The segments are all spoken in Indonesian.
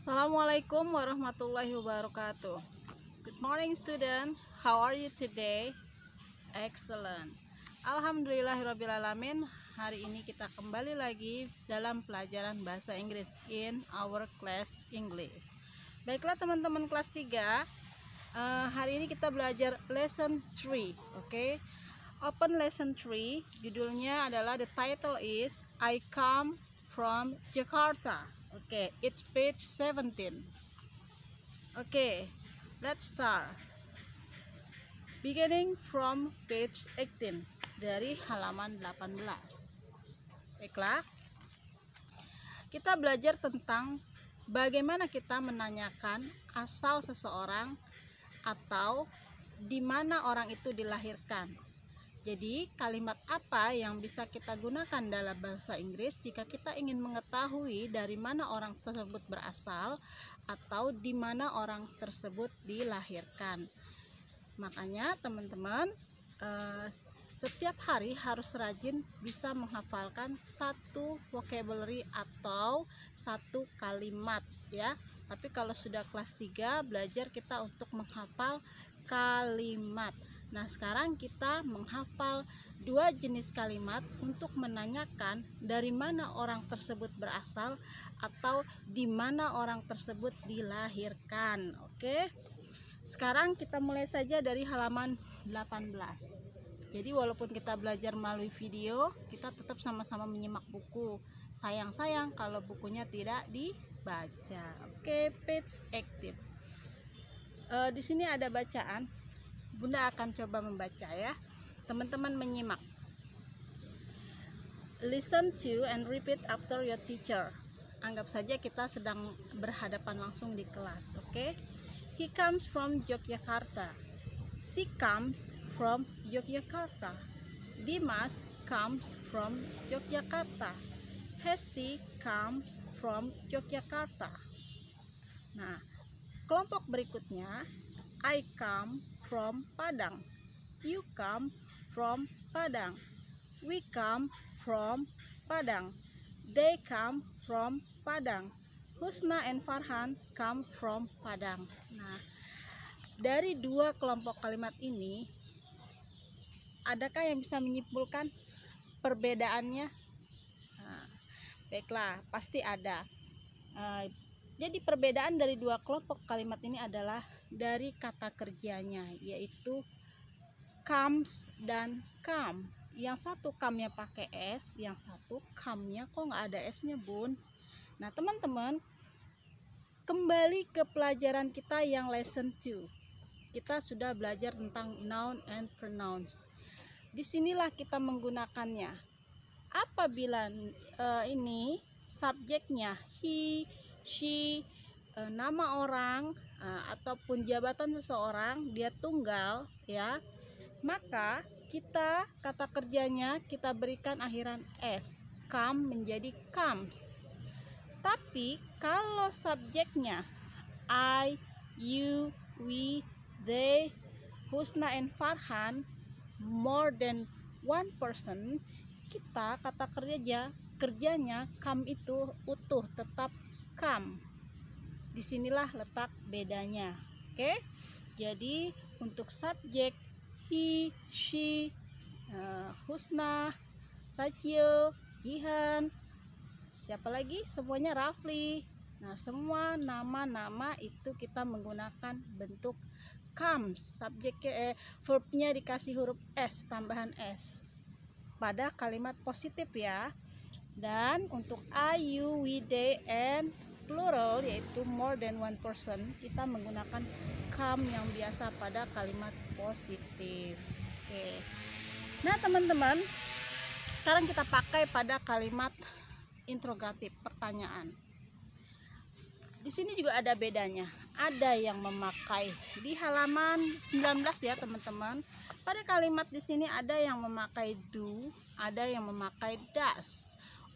Assalamualaikum warahmatullahi wabarakatuh. Good morning student. How are you today? Excellent. Alhamdulillahirrabbilalamin. Hari ini kita kembali lagi dalam pelajaran bahasa Inggris in our class English. Baiklah teman-teman kelas 3, hari ini kita belajar lesson 3. Oke. Open lesson 3. Judulnya adalah, the title is I come from Jakarta. Oke, it's page 17. Oke, let's start. Beginning from page 18, dari halaman 18. Baiklah, kita belajar tentang bagaimana kita menanyakan asal seseorang atau di mana orang itu dilahirkan. Jadi, kalimat apa yang bisa kita gunakan dalam bahasa Inggris jika kita ingin mengetahui dari mana orang tersebut berasal atau di mana orang tersebut dilahirkan. Makanya, teman-teman, setiap hari harus rajin bisa menghafalkan satu vocabulary atau satu kalimat, ya. Tapi kalau sudah kelas 3, belajar kita untuk menghafal kalimat. Nah, sekarang kita menghafal 2 jenis kalimat untuk menanyakan dari mana orang tersebut berasal atau di mana orang tersebut dilahirkan. Oke. Sekarang kita mulai saja dari halaman 18. Jadi walaupun kita belajar melalui video, kita tetap sama-sama menyimak buku. Sayang-sayang kalau bukunya tidak dibaca. Oke, page 18. Di sini ada bacaan. Bunda akan coba membaca, ya. Teman-teman menyimak. Listen to and repeat after your teacher. Anggap saja kita sedang berhadapan langsung di kelas, oke? He comes from Yogyakarta. She comes from Yogyakarta. Dimas comes from Yogyakarta. Hesti comes from Yogyakarta. Nah, kelompok berikutnya, I come from Padang. You come from Padang. We come from Padang. They come from Padang. Husna and Farhan come from Padang. Nah, dari 2 kelompok kalimat ini, adakah yang bisa menyimpulkan perbedaannya? Nah, baiklah, pasti ada. Jadi perbedaan dari 2 kelompok kalimat ini adalah dari kata kerjanya, yaitu comes dan come. Yang satu come-nya pakai S, yang satu come-nya kok nggak ada S-nya, Bun. Nah, teman-teman, kembali ke pelajaran kita yang lesson 2. Kita sudah belajar tentang noun and pronouns. Disinilah kita menggunakannya. Apabila ini subjeknya he, she, nama orang ataupun jabatan seseorang, dia tunggal, ya, maka kita kata kerjanya kita berikan akhiran s, come menjadi comes. Tapi kalau subjeknya I, you, we, they, Husna and Farhan, more than one person, kita kata kerjanya come itu utuh, tetap come. Disinilah letak bedanya. Oke. Jadi untuk subjek he, she, Husna, Satyo, Jihan, siapa lagi? Semuanya Rafli. Nah, semua nama-nama itu kita menggunakan bentuk comes. Subjeknya verbnya dikasih huruf S, tambahan S pada kalimat positif, ya. Dan untuk I, you, we, they, and plural, yaitu more than one person, kita menggunakan come yang biasa pada kalimat positif. Oke. Nah, teman-teman, sekarang kita pakai pada kalimat interrogatif, pertanyaan. Di sini juga ada bedanya. Ada yang memakai di halaman 19, ya, teman-teman. Pada kalimat di sini ada yang memakai do, ada yang memakai does.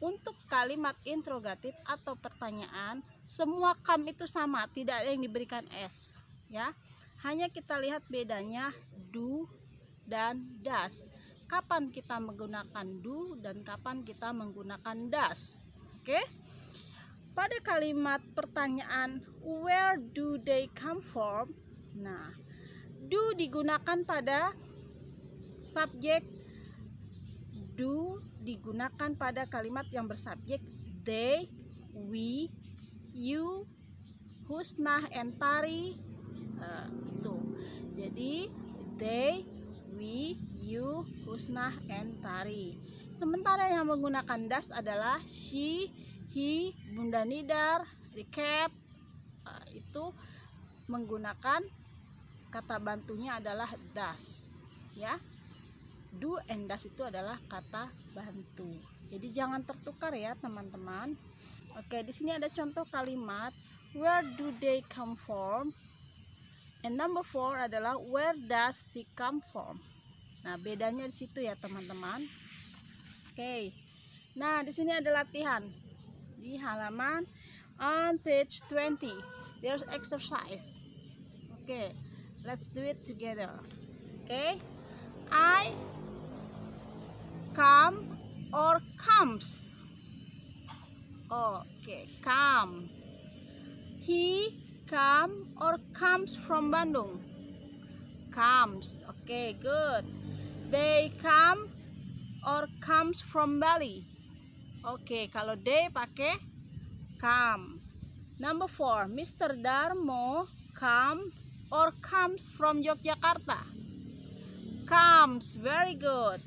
Untuk kalimat interrogatif atau pertanyaan, semua come itu sama, tidak ada yang diberikan S, ya. Hanya kita lihat bedanya do dan does. Kapan kita menggunakan do dan kapan kita menggunakan does. Oke. pada kalimat pertanyaan where do they come from, nah do digunakan pada subjek, do digunakan pada kalimat yang bersubjek they, we, you, Husnah, and Tari. Itu jadi they, we, you, Husnah, and Tari. Sementara yang menggunakan das adalah she, he, Bunda Nidar, the cat. Itu menggunakan kata bantunya adalah das, ya. Do and das itu adalah kata bantu. Jadi jangan tertukar ya teman-teman. Oke, di sini ada contoh kalimat where do they come from? And number 4 adalah where does she come from? Nah, bedanya di situ ya teman-teman. Oke. Nah, di sini ada latihan. Di halaman on page 20. There's exercise. Okay, let's do it together. Okay. I come or comes. Okay, come. He come or comes from Bandung. Comes. Okay, good. They come or comes from Bali. Oke, kalau they pakai come. Number 4, Mr. Darmo come or comes from Yogyakarta. Comes, very good.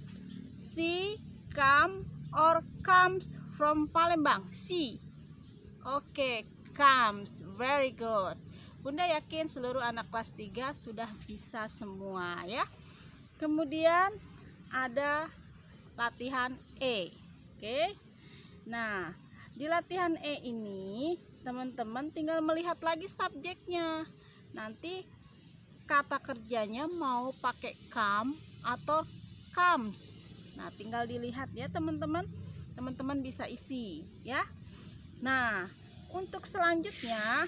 She come or comes from Palembang. She. Oke, comes, very good. Bunda yakin seluruh anak kelas 3 sudah bisa semua ya. Kemudian ada latihan E. Oke. Nah, di latihan E ini teman-teman tinggal melihat lagi subjeknya. Nanti kata kerjanya mau pakai come atau comes. Nah, tinggal dilihat ya teman-teman. Teman-teman bisa isi ya. Nah, untuk selanjutnya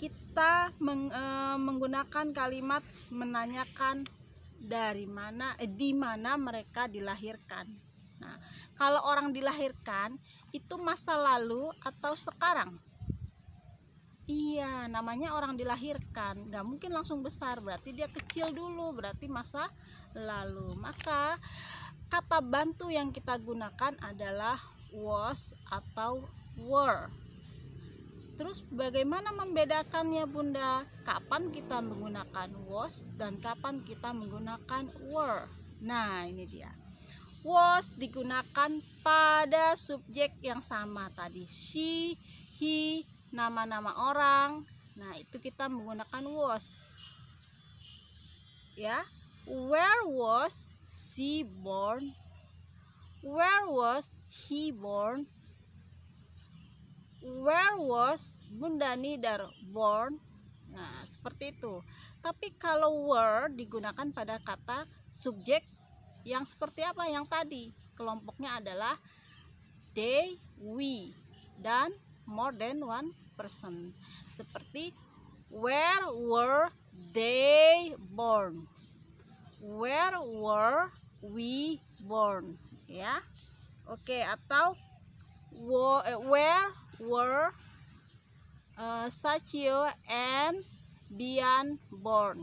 kita menggunakan kalimat menanyakan dari mana, di mana mereka dilahirkan. Nah, kalau orang dilahirkan itu masa lalu atau sekarang? Iya, namanya orang dilahirkan, nggak mungkin langsung besar, berarti dia kecil dulu, berarti masa lalu. Maka kata bantu yang kita gunakan adalah was atau were. Terus bagaimana membedakannya Bunda? Kapan kita menggunakan was dan kapan kita menggunakan were? Nah, ini dia. Was digunakan pada subjek yang sama tadi. She, he, nama-nama orang. Nah, itu kita menggunakan was. Ya. Where was she born? Where was he born? Where was Bunda Nidar born? Nah, seperti itu. Tapi kalau were digunakan pada kata subjek yang seperti apa? Yang tadi kelompoknya adalah they, we, dan more than one person. Seperti where were they born? Where were we born? Ya. Oke, atau where were Sachio and Bian born?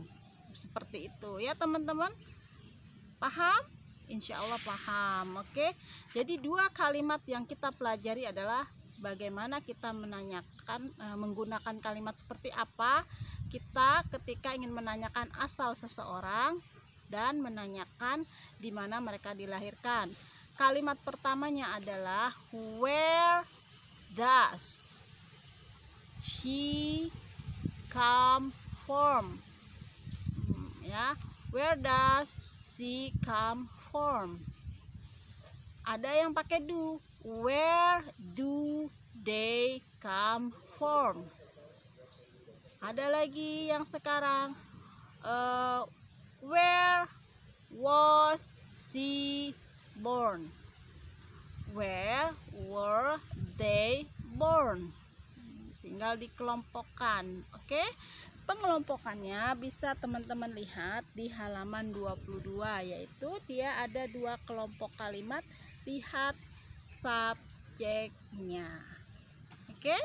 Seperti itu ya teman-teman. Paham? Insya Allah paham. Oke. Jadi 2 kalimat yang kita pelajari adalah bagaimana kita menanyakan, menggunakan kalimat seperti apa kita ketika ingin menanyakan asal seseorang dan menanyakan di mana mereka dilahirkan. Kalimat pertamanya adalah where does she come from? Ya, where does she come from? Ada yang pakai do. Where do they come from? Ada lagi yang sekarang where was she born? Where were they born? Tinggal dikelompokkan. Oke. Pengelompokannya bisa teman-teman lihat di halaman 22, yaitu dia ada 2 kelompok kalimat. Lihat subjek subjeknya. Oke,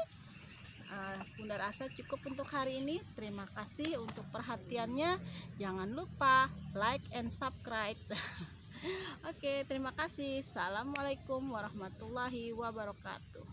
Bunda rasa cukup untuk hari ini. Terima kasih untuk perhatiannya. Jangan lupa like and subscribe. Oke, terima kasih. Assalamualaikum warahmatullahi wabarakatuh.